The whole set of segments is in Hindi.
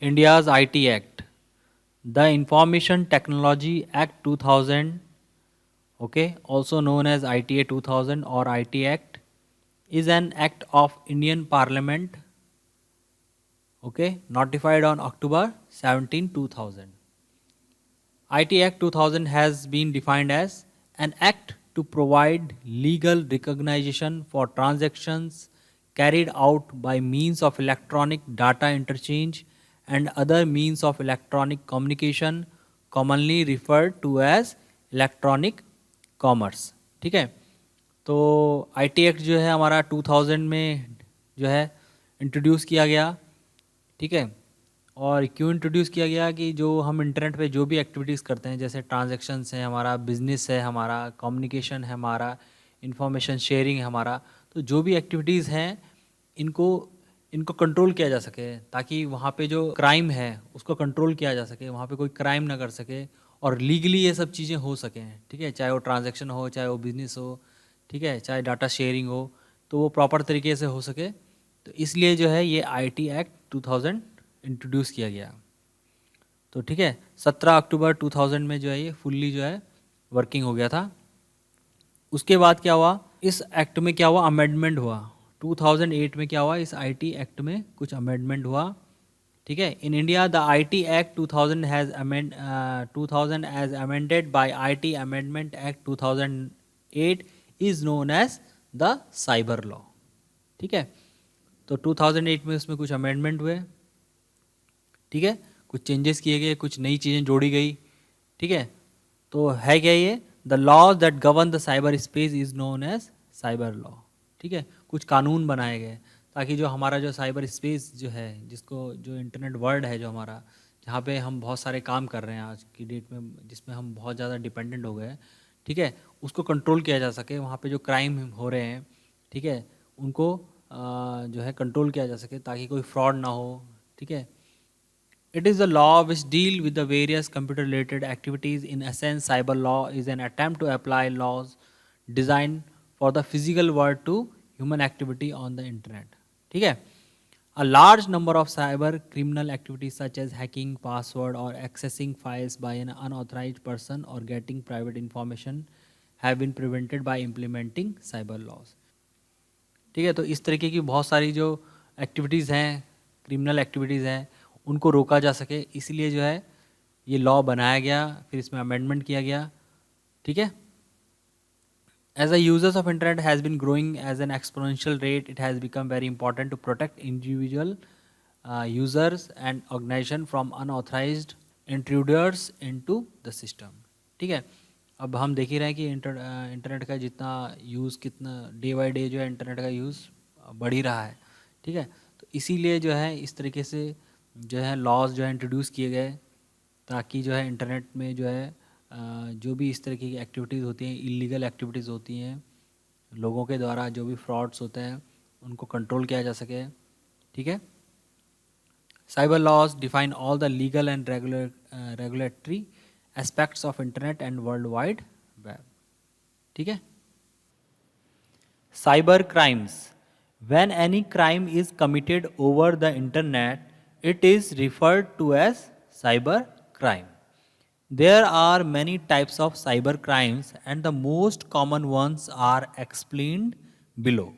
India's IT Act. The Information Technology Act 2000, okay, also known as ITA 2000 or IT Act, is an act of Indian Parliament, okay, notified on October 17, 2000. IT Act 2000 has been defined as an act to provide legal recognition for transactions carried out by means of electronic data interchange and other means of electronic communication, commonly referred to as electronic commerce. ठीक है, तो IT एक्ट जो है हमारा 2000 में जो है इंट्रोड्यूस किया गया. ठीक है, और क्यों इंट्रोड्यूस किया गया कि जो हम इंटरनेट पे जो भी एक्टिविटीज़ करते हैं, जैसे ट्रांजैक्शंस है हमारा, बिजनेस है हमारा, कम्युनिकेशन है हमारा, इंफॉर्मेशन शेयरिंग है हमारा, तो जो भी एक्टिविटीज़ हैं इनको इनको कंट्रोल किया जा सके, ताकि वहाँ पे जो क्राइम है उसको कंट्रोल किया जा सके, वहाँ पे कोई क्राइम ना कर सके और लीगली ये सब चीज़ें हो सकें. ठीक है, चाहे वो ट्रांजैक्शन हो, चाहे वो बिज़नेस हो, ठीक है, चाहे डाटा शेयरिंग हो, तो वो प्रॉपर तरीके से हो सके. तो इसलिए जो है ये IT एक्ट 2000 इंट्रोड्यूस किया गया. तो ठीक है, 17 अक्टूबर 2000 में जो है ये फुल्ली जो है वर्किंग हो गया था. उसके बाद क्या हुआ, इस एक्ट में क्या हुआ, अमेंडमेंट हुआ. 2008 में क्या हुआ, इस IT एक्ट में कुछ अमेंडमेंट हुआ. ठीक है, in India the IT act 2000 as amended by IT amendment act 2008 is known as the cyber law. ठीक है, तो 2008 में उसमें कुछ अमेंडमेंट हुए. ठीक है, कुछ चेंजेस किए गए, कुछ नई चीज़ें जोड़ी गई. ठीक है, तो है क्या ये, the laws that govern the cyber space is known as cyber law. ठीक है, कुछ कानून बनाए गए ताकि जो हमारा जो साइबर स्पेस जो है, जिसको जो इंटरनेट वर्ल्ड है जो हमारा, जहाँ पे हम बहुत सारे काम कर रहे हैं आज की डेट में, जिसमें हम बहुत ज़्यादा डिपेंडेंट हो गए हैं. ठीक है, उसको कंट्रोल किया जा सके, वहाँ पे जो क्राइम हो रहे हैं, ठीक है, उनको जो है कंट्रोल किया जा सके ताकि कोई फ्रॉड ना हो. ठीक है, it is a law which deal with the various computer related activities. In essence, cyber law is an attempt to apply laws designed for the physical world to human activity on the internet. ठीक है, a large number of cyber criminal activities such as hacking, password or accessing files by an unauthorized person or getting private information have been prevented by implementing cyber laws. ठीक है, तो इस तरीके की बहुत सारी जो एक्टिविटीज़ हैं, क्रिमिनल एक्टिविटीज़ हैं, उनको रोका जा सके, इसलिए जो है ये लॉ बनाया गया, फिर इसमें अमेंडमेंट किया गया. ठीक है, as the users of internet has been growing as an exponential rate, it has become very important to protect individual users and organisation from unauthorised intruders into the system. ठीक है, अब हम देख ही रहे हैं कि इंटरनेट का जितना यूज़, कितना डे बाई डे जो है इंटरनेट का यूज़ बढ़ ही रहा है. ठीक है, तो इसीलिए जो है इस तरीके से जो है लॉज जो है इंट्रोड्यूस किए गए, ताकि जो है इंटरनेट में जो है जो भी इस तरीके की एक्टिविटीज़ होती हैं, इलीगल एक्टिविटीज़ होती हैं, लोगों के द्वारा जो भी फ्रॉड्स होते हैं, उनको कंट्रोल किया जा सके. ठीक है, cyber laws define all the legal and regulatory aspects of internet and world wide web. ठीक है, cyber crimes. When any crime is committed over the internet, it is referred to as cyber crime. There are many types of cyber crimes, and the most common ones are explained below.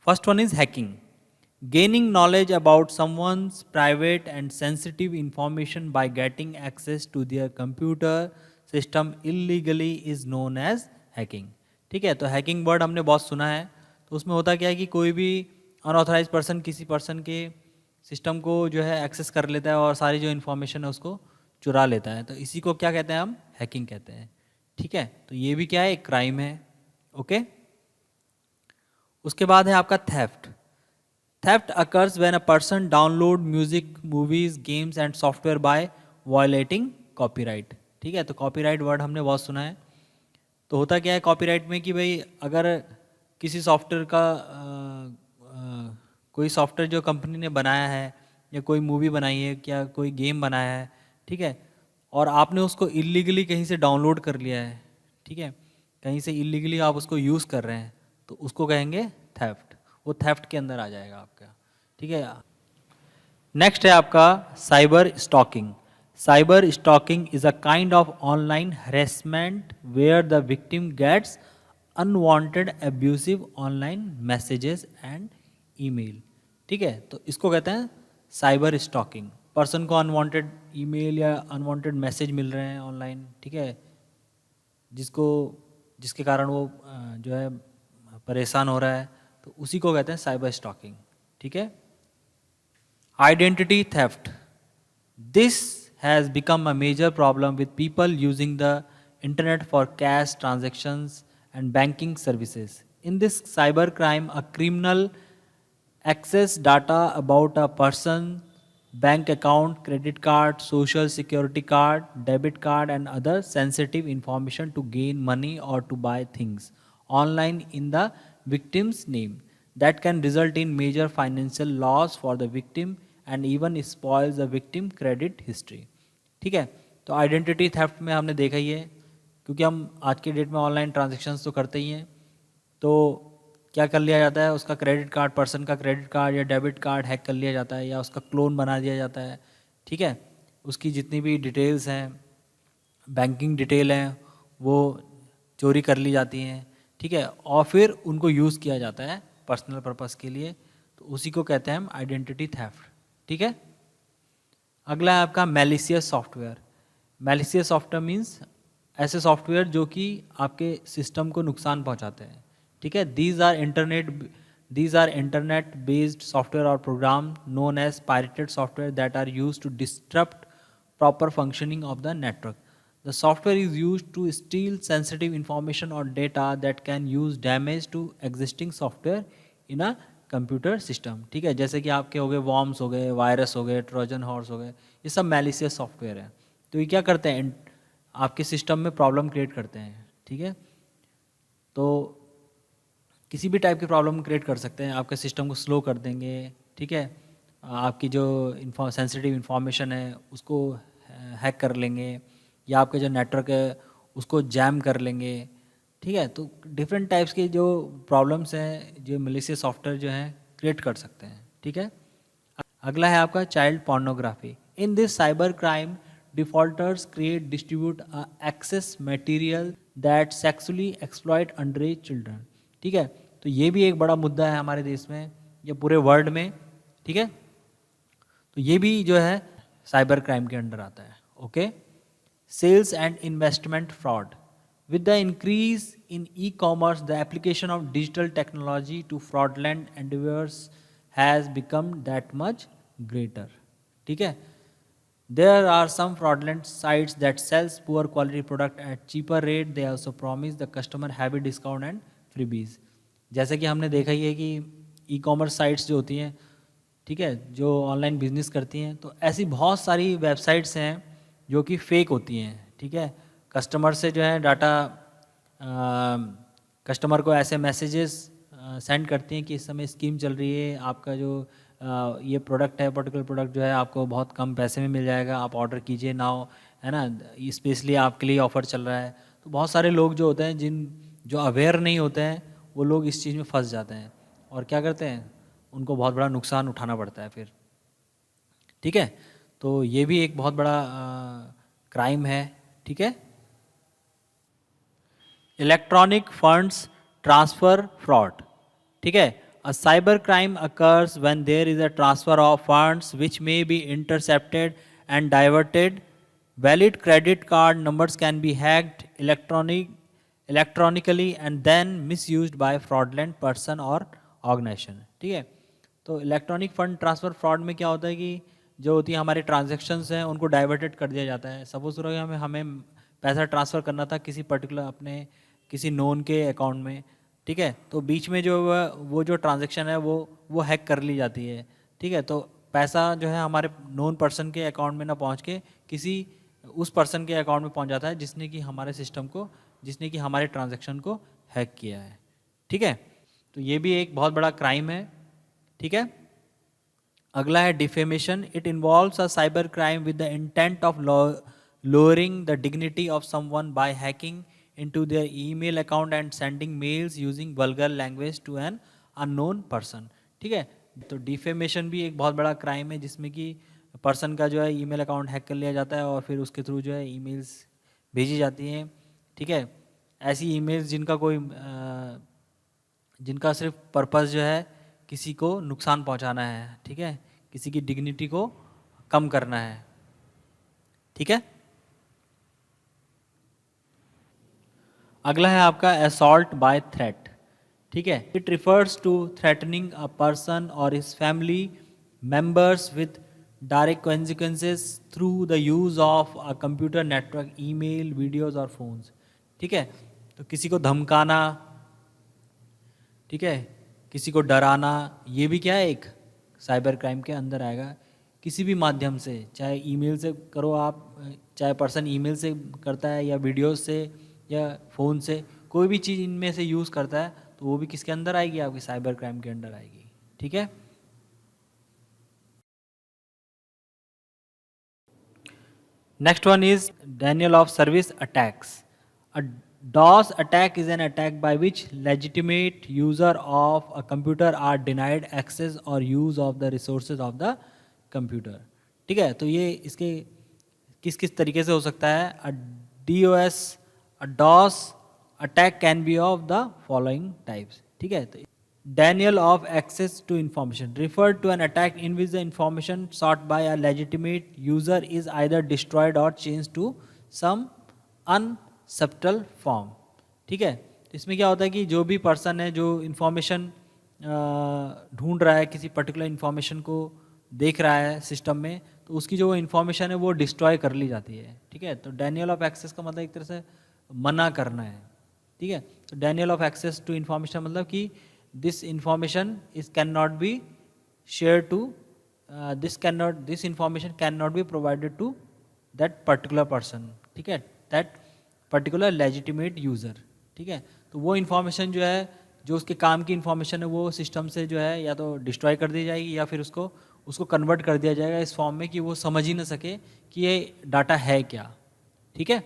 First one is hacking. Gaining knowledge about someone's private and sensitive information by getting access to their computer system illegally is known as hacking. ठीक है, तो हैकिंग वर्ड हमने बहुत सुना है. तो उसमें होता क्या है कि कोई भी अनऑथराइज पर्सन किसी पर्सन के सिस्टम को जो है एक्सेस कर लेता है और सारी जो इन्फॉर्मेशन है उसको चुरा लेता है. तो इसी को क्या कहते हैं, हम हैकिंग कहते हैं. ठीक है, तो ये भी क्या है, एक क्राइम है. ओके, उसके बाद है आपका theft. Theft occurs when a person download music, movies, games and software by violating copyright. ठीक है, तो कॉपीराइट वर्ड हमने बहुत सुना है. तो होता क्या है कॉपीराइट में कि भाई अगर किसी सॉफ्टवेयर का कोई सॉफ्टवेयर जो कंपनी ने बनाया है, या कोई मूवी बनाई है, क्या कोई गेम बनाया है, ठीक है, और आपने उसको इलीगली कहीं से डाउनलोड कर लिया है, ठीक है, कहीं से इलीगली आप उसको यूज़ कर रहे हैं, तो उसको कहेंगे थेफ्ट. वो थेफ्ट के अंदर आ जाएगा आपका. ठीक है, नेक्स्ट है आपका cyber stalking. Cyber stalking is a kind of online harassment where the victim gets unwanted abusive online messages and email. ठीक है, तो इसको कहते हैं साइबर स्टॉकिंग. पर्सन को अनवांटेड ईमेल या अनवांटेड मैसेज मिल रहे हैं ऑनलाइन, ठीक है, जिसको जिसके कारण वो जो है परेशान हो रहा है, तो उसी को कहते हैं साइबर स्टॉकिंग. ठीक है. Identity theft. This has become a major problem with people using the internet for cash transactions and banking services. In this cybercrime, a criminal access data about a person, bank account, credit card, social security card, debit card, and other sensitive information to gain money or to buy things online in the victim's name. That can result in major financial loss for the victim and even spoils the victim credit history. ठीक है, तो आइडेंटिटी थेफ्ट में हमने देखा ही है, क्योंकि हम आज के डेट में ऑनलाइन ट्रांजेक्शन्स तो करते ही हैं, तो क्या कर लिया जाता है, उसका क्रेडिट कार्ड, पर्सन का क्रेडिट कार्ड या डेबिट कार्ड हैक कर लिया जाता है या उसका क्लोन बना दिया जाता है. ठीक है, उसकी जितनी भी डिटेल्स हैं, बैंकिंग डिटेल हैं, वो चोरी कर ली जाती हैं. ठीक है, और फिर उनको यूज़ किया जाता है पर्सनल पर्पस के लिए, तो उसी को कहते हैं हम आइडेंटिटी थेफ्ट. ठीक है. अगला है आपका malicious software. Malicious software means ऐसे सॉफ्टवेयर जो कि आपके सिस्टम को नुकसान पहुंचाते हैं. ठीक है, these are internet based software और program known as pirated software that are use to disturb proper functioning of the network. The software is used to steal sensitive information or data that can use damage to existing software in a computer system. ठीक है, जैसे कि आपके हो गए वॉर्म्स हो गए, वायरस हो गए, ट्रोजन हॉर्स हो गए, ये सब मैलिशियस सॉफ्टवेयर है. तो ये क्या करते हैं, आपके सिस्टम में प्रॉब्लम क्रिएट करते हैं. ठीक है, तो किसी भी टाइप की प्रॉब्लम क्रिएट कर सकते हैं, आपके सिस्टम को स्लो कर देंगे. ठीक है, आपकी जो सेंसिटिव इंफॉर्मेशन है उसको हैक कर लेंगे, या आपके जो नेटवर्क है उसको जैम कर लेंगे. ठीक है, तो डिफरेंट टाइप्स के जो प्रॉब्लम्स हैं जो मैलिशियस सॉफ्टवेयर जो हैं क्रिएट कर सकते हैं. ठीक है. अगला है आपका child pornography. In this cyber crime defaulters create distribute access material that sexually exploit under age children. ठीक है, तो ये भी एक बड़ा मुद्दा है हमारे देश में या पूरे वर्ल्ड में. ठीक है, तो ये भी जो है साइबर क्राइम के अंडर आता है. Okay. Sales and investment fraud. With the increase in e-commerce, the application of digital technology to fraudulent endeavors has become that much greater. ठीक है, there are some fraudulent sites that sells poor quality product at cheaper rate. They also promise the customer heavy discount and freebies. जैसे कि हमने देखा ही है कि ई-कॉमर्स साइट्स जो होती हैं, ठीक है, जो ऑनलाइन बिजनेस करती हैं, तो ऐसी बहुत सारी वेबसाइट्स हैं जो कि फेक होती हैं. ठीक है, कस्टमर से जो है डाटा, कस्टमर को ऐसे मैसेजेस सेंड करती हैं कि इस समय स्कीम चल रही है, आपका जो ये प्रोडक्ट है, पर्टिकुलर प्रोडक्ट जो है आपको बहुत कम पैसे में मिल जाएगा, आप ऑर्डर कीजिए नाउ, है ना, स्पेशली आपके लिए ऑफ़र चल रहा है. तो बहुत सारे लोग जो होते हैं जो अवेयर नहीं होते हैं, वो लोग इस चीज़ में फंस जाते हैं और क्या करते हैं, उनको बहुत बड़ा नुकसान उठाना पड़ता है फिर. ठीक है, तो ये भी एक बहुत बड़ा क्राइम है. ठीक है. Electronic funds transfer fraud. ठीक है, a cyber crime occurs when there is a transfer of funds which may be intercepted and diverted. Valid credit card numbers can be hacked electronically and then misused by fraudulent person और ऑर्गेनाइजेशन. ठीक है, तो इलेक्ट्रॉनिक फंड ट्रांसफ़र फ्रॉड में क्या होता है कि जो होती है हमारे ट्रांजैक्शंस हैं उनको डाइवर्टेड कर दिया जाता है. सपोज करो हमें पैसा ट्रांसफ़र करना था किसी पर्टिकुलर अपने किसी नोन के अकाउंट में. ठीक है, तो बीच में जो वो जो ट्रांजैक्शन है वो हैक कर ली जाती है. ठीक है, तो पैसा जो है हमारे नोन पर्सन के अकाउंट में ना पहुंच के किसी उस पर्सन के अकाउंट में पहुंच जाता है जिसने कि हमारे ट्रांजैक्शन को हैक किया है. ठीक है, तो ये भी एक बहुत बड़ा क्राइम है. ठीक है. अगला है defamation. It involves a cyber crime with the intent of lowering the dignity of someone by hacking into their email account and sending mails using vulgar language to an unknown person. ठीक है, तो डिफेमेशन भी एक बहुत बड़ा क्राइम है जिसमें कि पर्सन का जो है ईमेल अकाउंट हैक कर लिया जाता है और फिर उसके थ्रू जो है ईमेल्स भेजी जाती हैं, ठीक है। ऐसी ईमेल्स जिनका सिर्फ पर्पस जो है किसी को नुकसान पहुंचाना है, ठीक है, किसी की डिग्निटी को कम करना है, ठीक है। अगला है आपका असॉल्ट बाय थ्रेट, ठीक है। It refers to threatening a person और his family members with direct consequences through the use of a computer network, email, videos और फोन्स, ठीक है। तो किसी को धमकाना, ठीक है, किसी को डराना, ये भी क्या है, एक साइबर क्राइम के अंदर आएगा। किसी भी माध्यम से, चाहे ईमेल से करो आप, चाहे पर्सन ईमेल से करता है या वीडियो से या फ़ोन से, कोई भी चीज़ इनमें से यूज़ करता है तो वो भी किसके अंदर आएगी, आपकी साइबर क्राइम के अंदर आएगी, ठीक है। Next one is Daniel of service attacks. A DOS attack is an attack by which legitimate user of a computer are denied access or use of the resources of the computer, ठीक है। तो ये इसके किस किस तरीके से हो सकता है। अ DOS, a DOS attack can be of the following types, ठीक है। तो Denial of access to information referred to an attack in which the information sought by a legitimate user is either destroyed or changed to some unsubtle form, ठीक है। तो इसमें क्या होता है कि जो भी पर्सन है जो इन्फॉर्मेशन ढूंढ रहा है, किसी पर्टिकुलर इन्फॉर्मेशन को देख रहा है सिस्टम में, तो उसकी जो इन्फॉर्मेशन है वो डिस्ट्रॉय कर ली जाती है, ठीक है। तो डेनियल ऑफ एक्सेस का मतलब एक तरह से मना करना है, ठीक है। तो denial of access to information मतलब कि this information is can not be share to this information can not be provided to that particular person, ठीक है, दैट पर्टिकुलर लेजिटिमेट यूज़र, ठीक है। तो वो इन्फॉर्मेशन जो है, जो उसके काम की इन्फॉर्मेशन है, वो सिस्टम से जो है या तो डिस्ट्रॉय कर दी जाएगी या फिर उसको कन्वर्ट कर दिया जाएगा इस फॉर्म में कि वो समझ ही ना सके कि ये डाटा है क्या, ठीक है।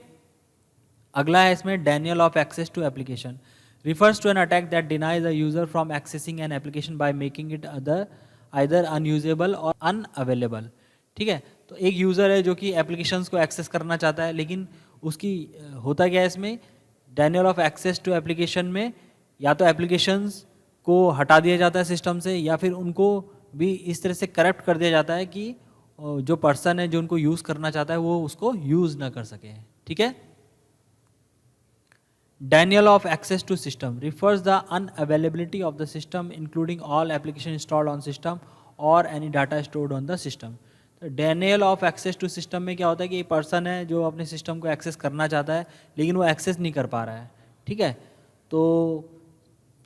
अगला है इसमें denial of access to application refers to an attack that denies a user from accessing an application by making it either unusable और अनअवेलेबल, ठीक है। तो एक यूज़र है जो कि एप्लीकेशंस को एक्सेस करना चाहता है, लेकिन उसकी होता क्या है इसमें, denial of access to application में या तो एप्लीकेशंस को हटा दिया जाता है सिस्टम से या फिर उनको भी इस तरह से करप्ट कर दिया जाता है कि जो पर्सन है जो उनको यूज़ करना चाहता है वो उसको यूज़ ना कर सके, ठीक है। Denial of access to system refers the unavailability of the system including all application installed on system or any data stored on the system. तो denial of access to system में क्या होता है कि एक पर्सन है जो अपने सिस्टम को एक्सेस करना चाहता है लेकिन वो एक्सेस नहीं कर पा रहा है, ठीक है। तो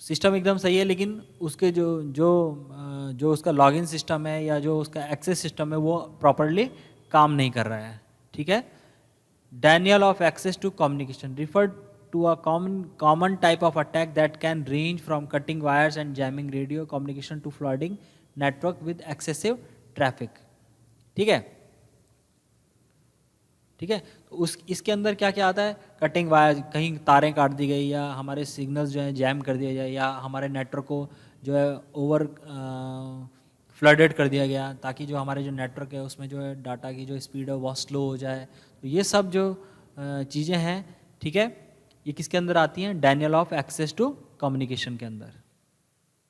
सिस्टम एकदम सही है लेकिन उसके जो उसका लॉगिन सिस्टम है या जो उसका एक्सेस सिस्टम है वो प्रॉपरली काम नहीं कर रहा है, ठीक है। Denial of access to communication referred to a common type of attack that can range from cutting wires and jamming radio communication to flooding network with excessive traffic, ठीक है, ठीक है। तो इसके अंदर क्या क्या आता है, कटिंग वायर, कहीं तारें काट दी गई या हमारे सिग्नल्स जो हैं जैम कर दिया जाए या हमारे नेटवर्क को जो है ओवर फ्लडेड कर दिया गया ताकि जो हमारे जो नेटवर्क है उसमें जो है डाटा की जो स्पीड है वो स्लो हो जाए। तो ये सब जो चीज़ें हैं, ठीक है, ये किसके अंदर आती हैं, denial of access to communication के अंदर।